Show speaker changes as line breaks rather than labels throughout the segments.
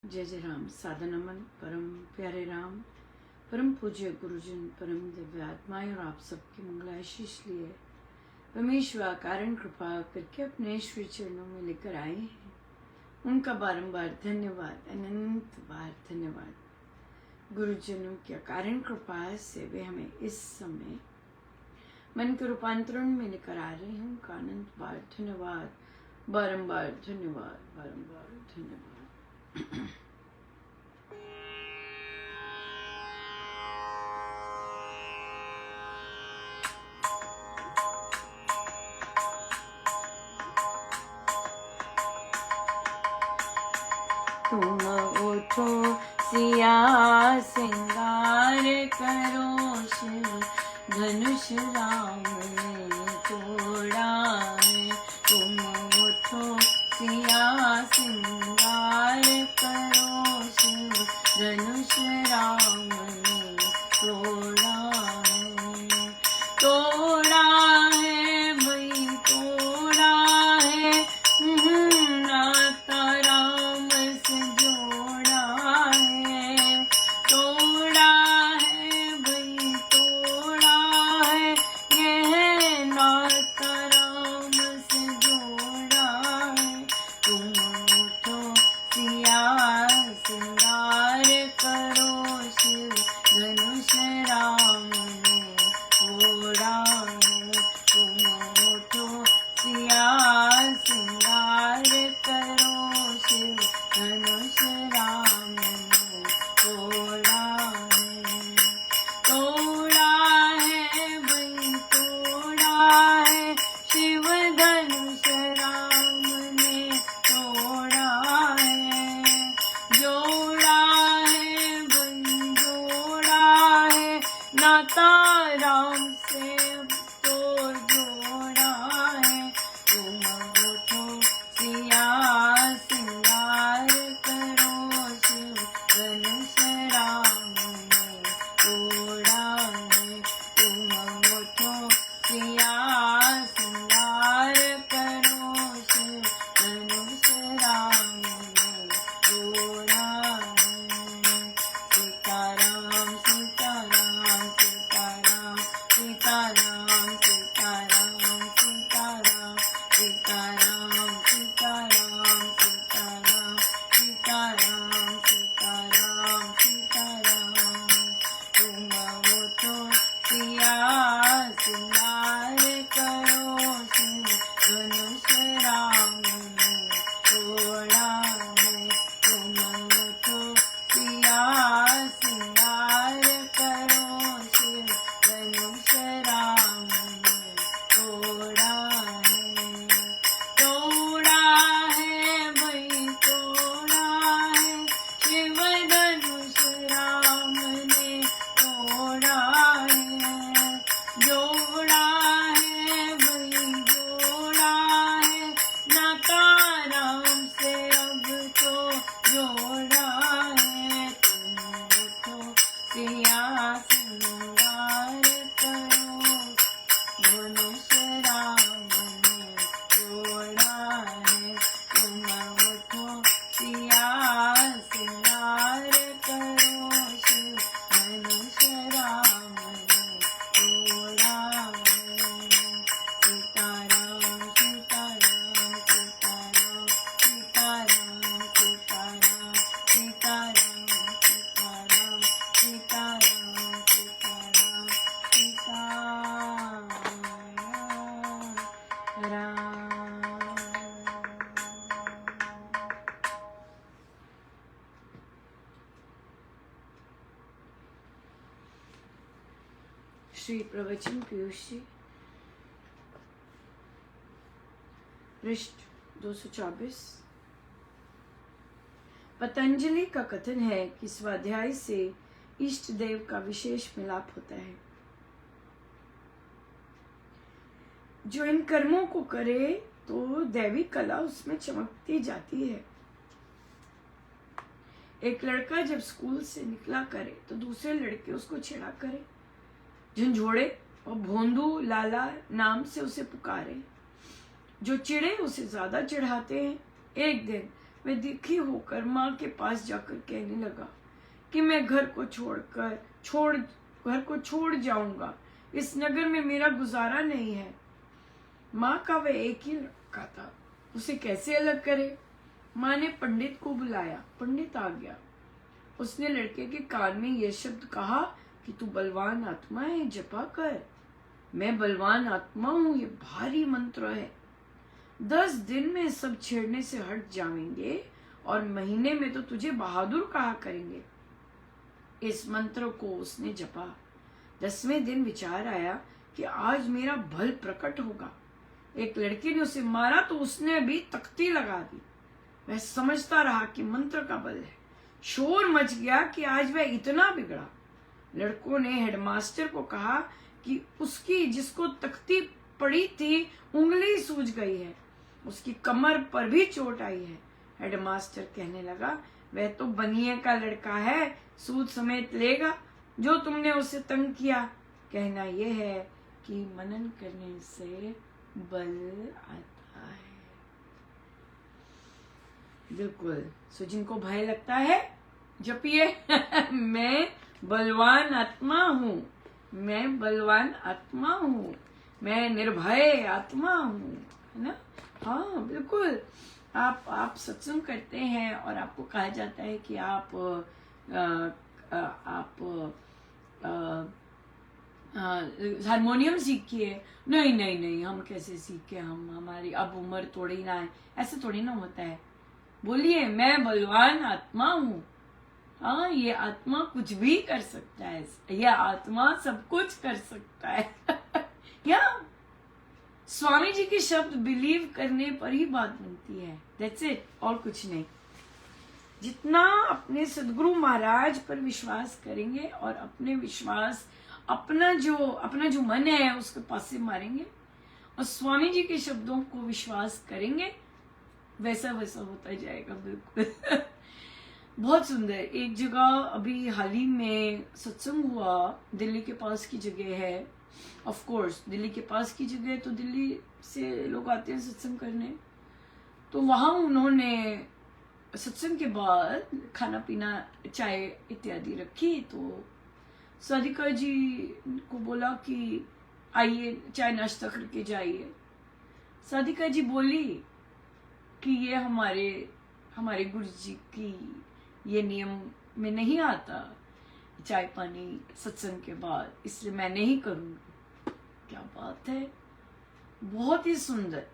जय जय राम। सादर नमन परम प्यारे राम, परम पूज्य गुरुजन, परम दिव्य आत्माएं और आप सबकी मंगलाशीष लिए परमेश्वर कारण कृपा करके अपने श्री चरणों में लेकर आए हैं। उनका बारंबार धन्यवाद, अनंत बार धन्यवाद। गुरुजनों की कारण कृपा से वे हमें इस समय मन के रूपांतरण में लेकर आ रहे हैं। उनका अनंत बार धन्यवाद, बारंबार धन्यवाद, बारंबार धन्यवाद। तुम उठो सिया सिंगार करो, शिव धनुष राम ने तोड़ा है। तुम उठो सिया सिंगार करो, शिव धनुष राम ने तोड़ा है। तोड़ा है भाई, तोड़ा है, नाता राम से जोड़ा है। तोड़ा है भाई, तोड़ा है, यह नाता राम से जोड़ा है। तुम उठो सिया सिंगार करो, शिव धनुष राम ने तोड़ा है। तुम उठो सिया सिंगार करो, शिव धनुष राम ने तोड़ा है। तोड़ा है भाई, तोड़ा है, शिव धनुष राम ने तोड़ा है। जोड़ा है भाई, जोड़ा है, नाता राम से अब तो जोड़ा है। तुम उठो सिया सिंगार करो, शिव धनुष राम ने तोड़ा है। तुम उठो सिया सिंगार करो, शिव धनुष राम ने तोड़ा है। सीताराम सीताराम सीताराम सीताराम सीताराम सीताराम सीताराम सीताराम सीताराम सीताराम सीताराम सीताराम। तुम उठो सिया सिंगार करो, शिव धनुष राम ने तोड़ा है। तुम उठो सिया सिंगार करो, शिव धनुष राम ने तोड़ा है। तोड़ा है भाई, तोड़ा है, शिव धनुष राम ने तोड़ा है। जोड़ा है भाई, जोड़ा है, नाता राम से अब तो जोड़ा है। तुम उठो सिया सिंगार करो, धनुष राम ने तोड़ा है। तुम उठो सिया सिंगार करो, शिव धनुष राम ने तोड़ा है। सीताराम सीताराम सीताराम सीताराम सीताराम सीताराम सीताराम सीताराम सीताराम सीताराम राम। श्री प्रवचन पीयूष जी, पृष्ठ 224। पतंजलि का कथन है कि स्वाध्याय से इष्ट देव का विशेष मिलाप होता है। जो इन कर्मों को करे तो दैवी कला उसमें चमकती जाती है। एक लड़का जब स्कूल से निकला करे तो दूसरे लड़के उसको छेड़ा करे, झंझोड़े और भोंदू लाला नाम से उसे पुकारे। जो चिढ़े उसे ज्यादा चिढ़ाते हैं। एक दिन वह दुखी होकर माँ के पास जाकर कहने लगा कि मैं घर को छोड़ जाऊंगा, इस नगर में मेरा गुजारा नहीं है। माँ का वह एक ही लड़का था, उसे कैसे अलग करे। माँ ने पंडित को बुलाया, पंडित आ गया। उसने लड़के के कान में यह शब्द कहा कि तू बलवान आत्मा है, जपा कर। मैं बलवान आत्मा हूं, ये भारी मंत्र है। 10 दिन में सब छेड़ने से हट जाएंगे और महीने में तो तुझे बहादुर कहा करेंगे। इस मंत्र को उसने जपा। 10वें दिन विचार आया कि आज मेरा बल प्रकट होगा। एक लड़के ने उसे मारा तो उसने भी तख्ती लगा दी। वह समझता रहा कि मंत्र का बल है। शोर मच गया कि आज वह इतना बिगड़ा। लड़कों ने हेडमास्टर को कहा कि उसकी जिसको तख्ती पड़ी थी उंगली सूज गई है, उसकी कमर पर भी चोट आई है। हेडमास्टर कहने लगा, वह तो बनिए का लड़का है, सूद समेत लेगा। जो तुमने उसे तंग किया, कहना यह है कि मनन करने से बल आता है। बिल्कुल। सो जिनको भय लगता है, जपिए मैं बलवान आत्मा हूँ, मैं बलवान आत्मा हूँ, मैं निर्भय आत्मा हूँ, है ना। हाँ बिल्कुल। आप सत्संग करते हैं और आपको कहा जाता है कि आप हारमोनियम सीखिए। नहीं नहीं नहीं, हम कैसे सीखे, हम हमारी अब उम्र थोड़ी ना है, ऐसे थोड़ी ना होता है। बोलिए मैं बलवान आत्मा हूँ। हाँ, ये आत्मा कुछ भी कर सकता है, ये आत्मा सब कुछ कर सकता है या स्वामी जी के शब्द बिलीव करने पर ही बात बनती है। दैट्स इट, और कुछ नहीं। जितना अपने सदगुरु महाराज पर विश्वास करेंगे और अपने विश्वास अपना जो मन है उसके पास से मारेंगे और स्वामी जी के शब्दों को विश्वास करेंगे, वैसा वैसा होता जाएगा। बिल्कुल बहुत सुंदर। एक जगह अभी हाल ही में सत्संग हुआ, दिल्ली के पास की जगह है। ऑफ कोर्स दिल्ली के पास की जगह, तो दिल्ली से लोग आते हैं सत्संग करने। तो वहां उन्होंने सत्संग के बाद खाना पीना, चाय इत्यादि रखी। तो साधिका जी को बोला कि आइए चाय नाश्ता करके जाइए। साधिका जी बोली कि ये हमारे गुरु जी की ये नियम में नहीं आता चाय पानी सत्संग के बाद, इसलिए मैं नहीं करूंगी। क्या बात है, बहुत ही सुंदर।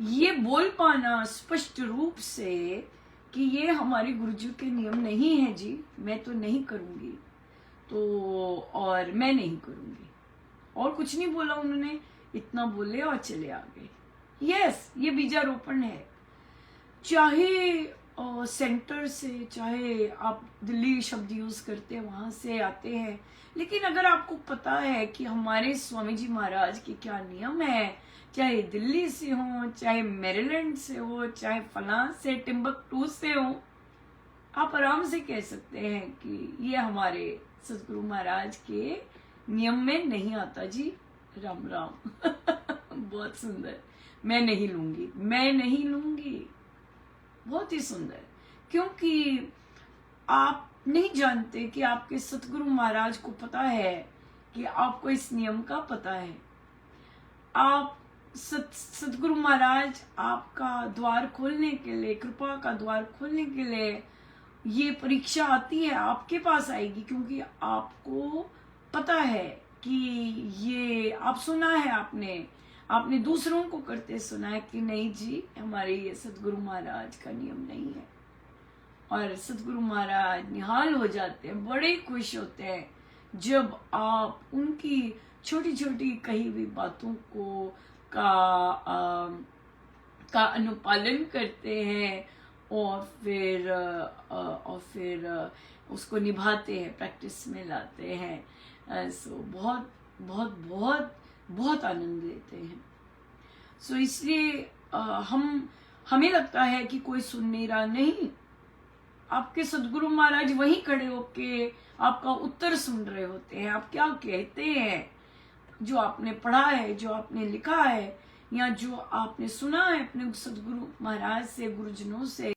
ये बोल पाना स्पष्ट रूप से कि ये हमारे गुरुजी के नियम नहीं है जी, मैं तो नहीं करूंगी, तो और मैं नहीं करूंगी। और कुछ नहीं बोला उन्होंने, इतना बोले और चले आ गए। यस, ये बीजारोपण है। चाहे सेंटर से, चाहे आप दिल्ली शब्द यूज करते हैं वहां से आते हैं, लेकिन अगर आपको पता है कि हमारे स्वामी जी महाराज के क्या नियम है, चाहे दिल्ली से हो, चाहे मेरीलैंड से हो, चाहे फलां से, टिम्बकटू से हो, आप आराम से कह सकते हैं कि ये हमारे सदगुरु महाराज के नियम में नहीं आता जी। राम राम बहुत सुंदर। मैं नहीं लूंगी, मैं नहीं लूंगी। बहुत ही सुंदर, क्योंकि आप नहीं जानते कि आपके सतगुरु महाराज को पता है कि आपको इस नियम का पता है। आप सतगुरु महाराज आपका द्वार खोलने के लिए, कृपा का द्वार खोलने के लिए ये परीक्षा आती है, आपके पास आएगी, क्योंकि आपको पता है कि ये आप सुना है, आपने दूसरों को करते सुना है कि नहीं जी, हमारे ये सतगुरु महाराज का नियम नहीं है। और सतगुरु महाराज निहाल हो जाते हैं, बड़े खुश होते हैं जब आप उनकी छोटी छोटी कही हुई बातों को का अनुपालन करते हैं और फिर उसको निभाते हैं, प्रैक्टिस में लाते हैं। सो बहुत बहुत बहुत बहुत आनंद लेते हैं। सो इसलिए हमें लगता है कि कोई सुन नहीं रहा, नहीं, आपके सदगुरु महाराज वहीं खड़े होके आपका उत्तर सुन रहे होते हैं। आप क्या कहते हैं, जो आपने पढ़ा है, जो आपने लिखा है, या जो आपने सुना है अपने सदगुरु महाराज से, गुरुजनों से,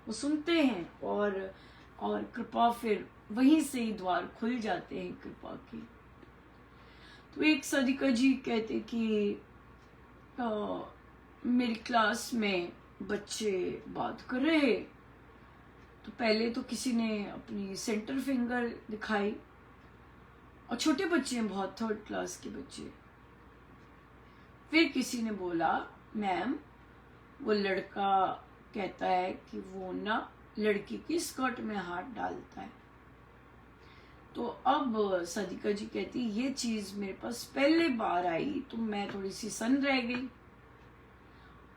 वो सुनते हैं और कृपा फिर वहीं से ही द्वार खुल जाते हैं कृपा के। तो एक साधिका जी कहते कि मेरी क्लास में बच्चे बात कर रहे, तो पहले तो किसी ने अपनी सेंटर फिंगर दिखाई, और छोटे बच्चे हैं बहुत, 3rd क्लास के बच्चे। फिर किसी ने बोला मैम वो लड़का कहता है कि वो ना लड़की की स्कर्ट में हाथ डालता है। तो अब साधिका जी कहती ये चीज मेरे पास पहले बार आई तो मैं थोड़ी सी सन रह गई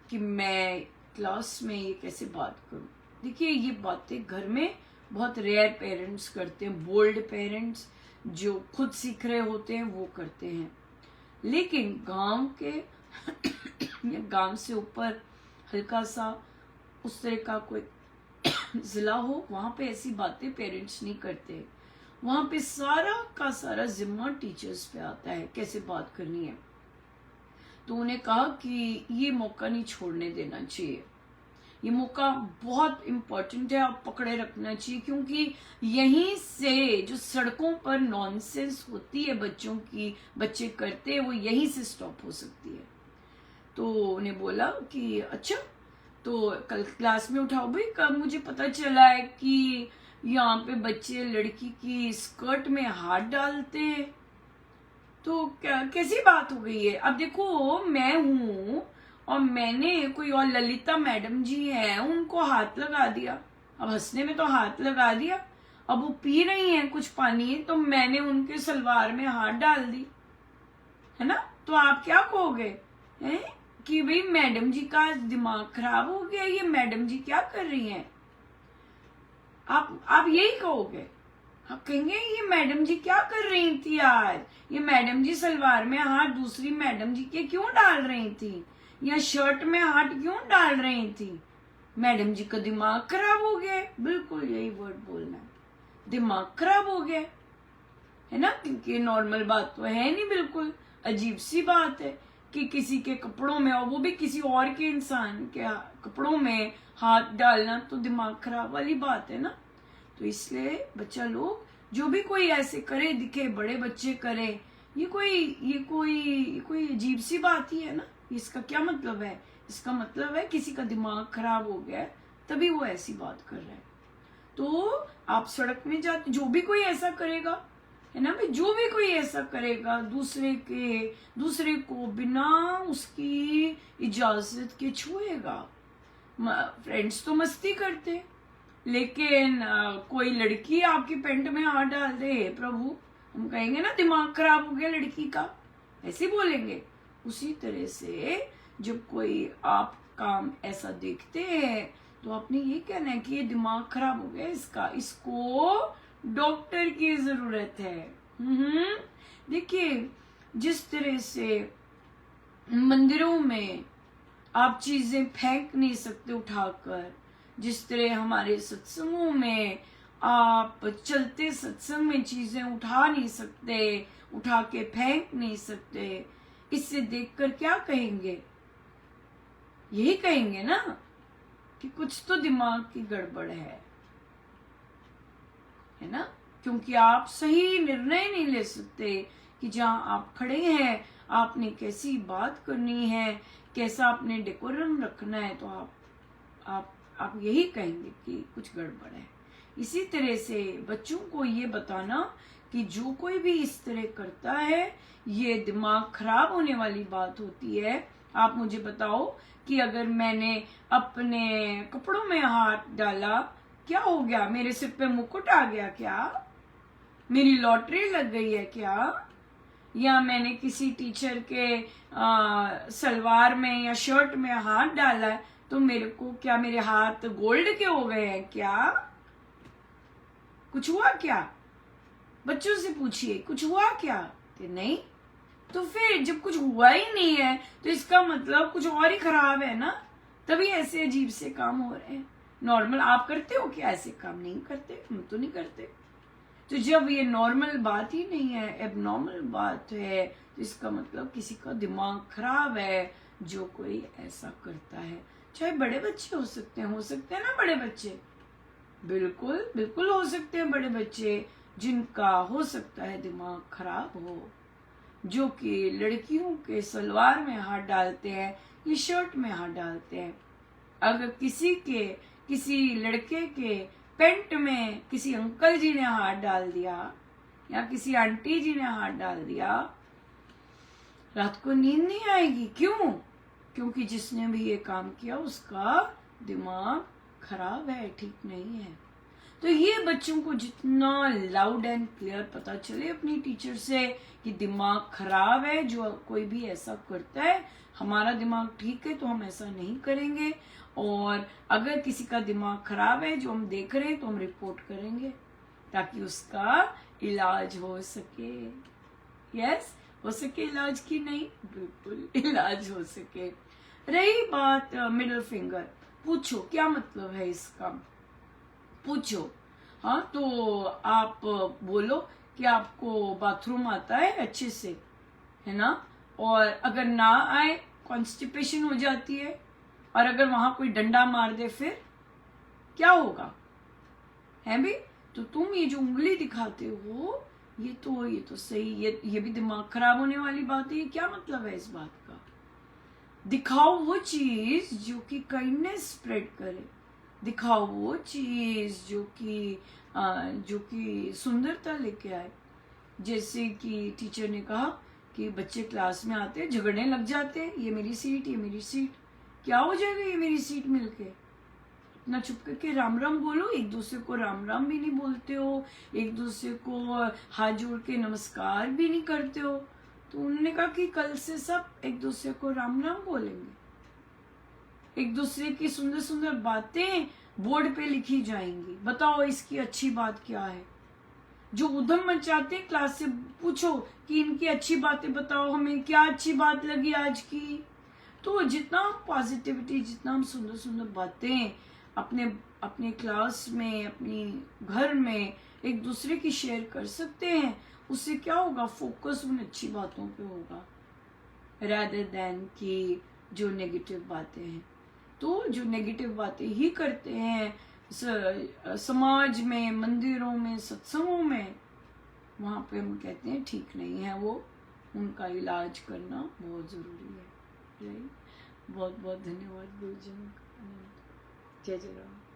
कि मैं क्लास में ये कैसे बात करूं। देखिए ये बातें घर में बहुत रेयर पेरेंट्स करते हैं, बोल्ड पेरेंट्स जो खुद सीख रहे होते हैं वो करते हैं। लेकिन गांव के या गांव से ऊपर हल्का सा उस तरह का कोई जिला हो, वहां पे ऐसी बातें पेरेंट्स नहीं करते। वहां पे सारा का सारा जिम्मा टीचर्स पे आता है कैसे बात करनी है। तो उन्हें कहा कि ये मौका नहीं छोड़ने देना चाहिए, ये मौका बहुत इम्पोर्टेंट है, आप पकड़े रखना चाहिए, क्योंकि यहीं से जो सड़कों पर नॉनसेंस होती है बच्चों की, बच्चे करते हैं, वो यहीं से स्टॉप हो सकती है। तो उन्हें बोला कि अच्छा तो कल क्लास में उठाओ भाई, कब मुझे पता चला है कि यहाँ पे बच्चे लड़की की स्कर्ट में हाथ डालते हैं, तो क्या कैसी बात हो गई है। अब देखो मैं हूं और मैंने कोई और ललिता मैडम जी हैं उनको हाथ लगा दिया, अब हंसने में तो हाथ लगा दिया, अब वो पी रही हैं कुछ पानी तो मैंने उनके सलवार में हाथ डाल दी, है ना। तो आप क्या कहोगे कि भाई मैडम जी का दिमाग खराब हो गया, ये मैडम जी क्या कर रही हैं। आप यही कहोगे, आप कहेंगे ये मैडम जी क्या कर रही थी आज, ये मैडम जी सलवार में हाथ दूसरी मैडम जी के क्यों डाल रही थी, या शर्ट में हाथ क्यों डाल रही थी, मैडम जी का दिमाग खराब हो गया। बिल्कुल यही वर्ड बोलना है, दिमाग खराब हो गया, है ना, क्योंकि नॉर्मल बात तो है नहीं, बिल्कुल अजीब सी बात है कि किसी के कपड़ों में, और वो भी किसी और के इंसान के कपड़ों में हाथ डालना तो दिमाग खराब वाली बात है ना। तो इसलिए बच्चा लोग जो भी कोई ऐसे करे दिखे, बड़े बच्चे करे, ये कोई अजीब सी बात ही है ना। इसका क्या मतलब है, इसका मतलब है किसी का दिमाग खराब हो गया है तभी वो ऐसी बात कर रहा है। तो आप सड़क में जाते, जो भी कोई ऐसा करेगा, है ना भाई, जो भी कोई ऐसा करेगा दूसरे को बिना उसकी इजाजत के छुएगा। फ्रेंड्स तो मस्ती करते, लेकिन कोई लड़की आपकी पैंट में हाथ डाल दे, प्रभु, हम कहेंगे ना दिमाग खराब हो गया लड़की का, ऐसे बोलेंगे। उसी तरह से जब कोई आप काम ऐसा देखते हैं तो आपने ये कहना है कि ये दिमाग खराब हो गया इसका, इसको डॉक्टर की जरूरत है। देखिए जिस तरह से मंदिरों में आप चीजें फेंक नहीं सकते उठाकर, जिस तरह हमारे सत्संगों में आप चलते सत्संग में चीजें उठा नहीं सकते, उठा के फेंक नहीं सकते, इससे देखकर क्या कहेंगे, यही कहेंगे ना कि कुछ तो दिमाग की गड़बड़ है ना, क्योंकि आप सही निर्णय नहीं ले सकते कि जहां आप खड़े हैं आपने कैसी बात करनी है, कैसा आपने डेकोरम रखना है, तो आप यही कहेंगे कि कुछ गड़बड़ है। इसी तरह से बच्चों को ये बताना कि जो कोई भी इस तरह करता है ये दिमाग खराब होने वाली बात होती है। आप मुझे बताओ कि अगर मैंने अपने कपड़ों में हाथ डाला क्या हो गया, मेरे सिर पे मुकुट आ गया क्या, मेरी लॉटरी लग गई है क्या, या मैंने किसी टीचर के सलवार में या शर्ट में हाथ डाला है तो मेरे को क्या, मेरे हाथ गोल्ड के हो गए हैं क्या, कुछ हुआ क्या, बच्चों से पूछिए कुछ हुआ क्या, कि नहीं। तो फिर जब कुछ हुआ ही नहीं है तो इसका मतलब कुछ और ही खराब है ना, तभी ऐसे अजीब से काम हो रहे हैं। नॉर्मल आप करते हो क्या ऐसे काम? नहीं करते, हम तो नहीं करते। तो जब ये नॉर्मल बात ही नहीं है, एबनॉर्मल बात है, तो इसका मतलब किसी का दिमाग खराब है जो कोई ऐसा करता है। चाहे बड़े बच्चे हो सकते हैं ना बड़े बच्चे, बिल्कुल बिल्कुल हो सकते हैं बड़े बच्चे जिनका हो सकता है दिमाग खराब हो, जो कि लड़कियों के सलवार में हाथ डालते हैं या शर्ट में हाथ डालते हैं। अगर किसी लड़के के पेंट में किसी अंकल जी ने हाथ डाल दिया या किसी आंटी जी ने हाथ डाल दिया, रात को नींद नहीं आएगी। क्यों? क्योंकि जिसने भी ये काम किया उसका दिमाग खराब है, ठीक नहीं है। तो ये बच्चों को जितना लाउड एंड क्लियर पता चले अपनी टीचर से कि दिमाग खराब है, जो कोई भी ऐसा करता है, हमारा दिमाग ठीक है तो हम ऐसा नहीं करेंगे, और अगर किसी का दिमाग खराब है जो हम देख रहे हैं तो हम रिपोर्ट करेंगे ताकि उसका इलाज हो सके। यस, हो सके इलाज की नहीं, बिल्कुल इलाज हो सके। रही बात मिडिल फिंगर, पूछो क्या मतलब है इसका, पूछो। हाँ, तो आप बोलो कि आपको बाथरूम आता है अच्छे से, है ना, और अगर ना आए कॉन्स्टिपेशन हो जाती है, और अगर वहां कोई डंडा मार दे फिर क्या होगा, है भी? तो तुम ये जो उंगली दिखाते हो ये तो सही, ये भी दिमाग खराब होने वाली बात है। ये क्या मतलब है इस बात का? दिखाओ वो चीज जो कि काइंडनेस स्प्रेड करे, दिखाओ वो चीज जो कि सुंदरता लेके आए। जैसे कि टीचर ने कहा कि बच्चे क्लास में आते हैं, झगड़ने लग जाते हैं, ये मेरी सीट, ये मेरी सीट। क्या हो जाएगा ये मेरी सीट मिलके? अपना चुप करके राम राम बोलो। एक दूसरे को राम राम भी नहीं बोलते हो, एक दूसरे को हाथ जोड़ के नमस्कार भी नहीं करते हो। तो उन्होंने कहा कि कल से सब एक दूसरे को राम राम बोलेंगे, एक दूसरे की सुंदर सुंदर बातें बोर्ड पे लिखी जाएंगी। बताओ इसकी अच्छी बात क्या है? जो उधम मचाते हैं क्लास से पूछो कि इनकी अच्छी बातें बताओ, हमें क्या अच्छी बात लगी आज की। तो जितना हम पॉजिटिविटी, जितना हम सुंदर सुंदर बातें अपने अपने क्लास में, अपनी घर में एक दूसरे की शेयर कर सकते हैं, उससे क्या होगा, फोकस उन अच्छी बातों पे होगा rather than कि जो नेगेटिव बातें हैं। तो जो नेगेटिव बातें ही करते हैं समाज में, मंदिरों में, सत्संगों में, वहां पे हम कहते हैं ठीक नहीं है वो, उनका इलाज करना बहुत जरूरी है। राइट? बहुत बहुत धन्यवाद गुरुजन। जय जय राम।